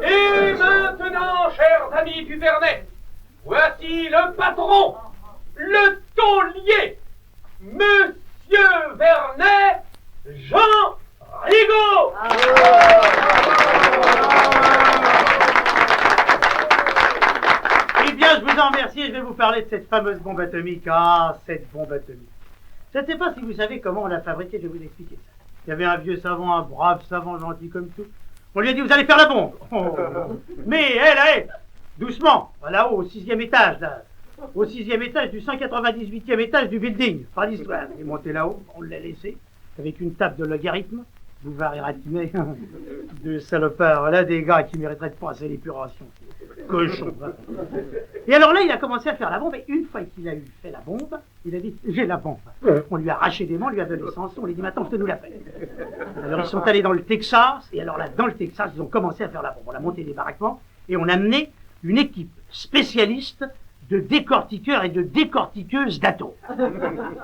Et maintenant, chers amis du Vernet, voici le patron, le taulier, Monsieur Vernet, Jean Rigaud. Eh bien, je vous en remercie et je vais vous parler de cette fameuse bombe atomique. Ah, cette bombe atomique. Je ne sais pas si vous savez comment on l'a fabriquée, je vais vous expliquer ça. Il y avait un vieux savant, un brave savant gentil comme tout. On lui a dit, vous allez faire la bombe. Oh. Mais elle, doucement, là-haut, au 6e étage, là. Au 6e étage du 198e étage du building. Pas d'histoire. Il est monté là-haut, on l'a laissé, avec une table de logarithme. Bouvard et Ratinet, deux salopards, voilà des gars qui mériteraient de passer l'épuration. Cochon. Et alors là, il a commencé à faire la bombe, et une fois qu'il a eu fait la bombe, il a dit, j'ai la bombe. On lui a arraché des mains, on lui a donné l'essence, on lui a dit, maintenant, je te nous la fais. Alors ils sont allés dans le Texas, et alors là, dans le Texas, ils ont commencé à faire la bombe. On a monté des baraquements, et on a amené une équipe spécialiste de décortiqueurs et de décortiqueuses d'atomes.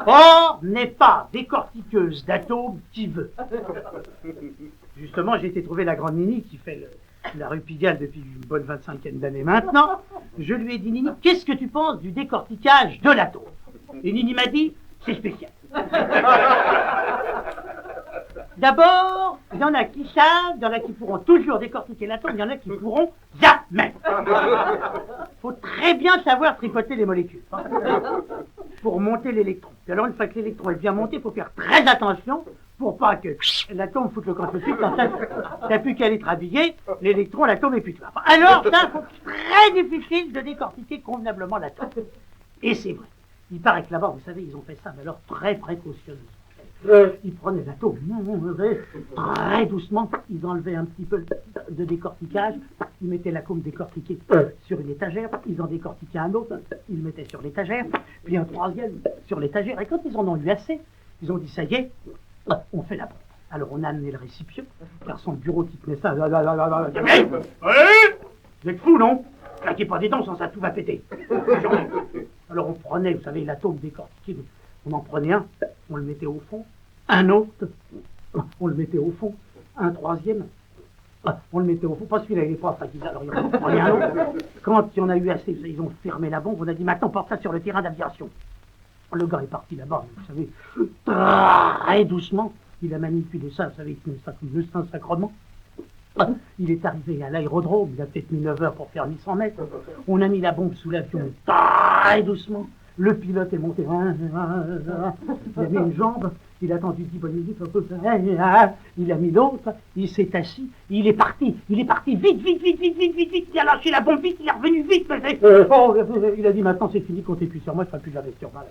Or, n'est pas décortiqueuse d'atomes qui veut. Justement, j'ai été trouver la grande Nini qui fait la rue Pigalle depuis une bonne 25aine d'années maintenant. Je lui ai dit, Nini, qu'est-ce que tu penses du décortiquage de l'atome? Et Nini m'a dit, c'est spécial. D'abord, il y en a qui savent, il y en a qui pourront toujours décortiquer l'atome, il y en a qui pourront jamais. Il faut très bien savoir tripoter les molécules pour monter l'électron. Et alors, une fois que l'électron est bien monté, il faut faire très attention pour pas que l'atome foute le camp tout de suite. T'as plus qu'à être habillé, l'électron, l'atome est plus là. Alors, ça, c'est très difficile de décortiquer convenablement l'atome. Et c'est vrai. Il paraît que là-bas, vous savez, ils ont fait ça, mais alors très précautionneusement. Ils prenaient l'atome très doucement, ils enlevaient un petit peu de décortiquage, ils mettaient l'atome décortiqué sur une étagère, ils en décortiquaient un autre, ils le mettaient sur l'étagère, puis un troisième sur l'étagère, et quand ils en ont eu assez, ils ont dit ça y est, on fait la bombe. Alors on a amené le récipient, car son bureau qui tenait ça, vous êtes fous, non? Claquez pas des dents, sans ça tout va péter. Alors on prenait, vous savez, l'atome décortiqué, on en prenait un, on le mettait au fond, un autre, on le mettait au fond, un troisième, on le mettait au fond, pas celui-là, il est pas fatigué, alors il en prenait un autre. Quand il y en a eu assez, ils ont fermé la bombe, on a dit maintenant porte ça sur le terrain d'aviation. Le gars est parti là-bas, vous savez, très doucement, il a manipulé ça, vous savez, il tenait ça comme juste un sacrement. Il est arrivé à l'aérodrome, il a peut-être mis 9 heures pour faire 800 mètres. On a mis la bombe sous l'avion très doucement. Le pilote est monté, il a mis une jambe, il a tendu 10 bonnes minutes, il a mis l'autre, il s'est assis, il est parti, vite, il a lâché la bombe vite, il est revenu vite. Il a dit maintenant c'est fini, comptez plus sur moi, je ne ferai plus jamais sur moi.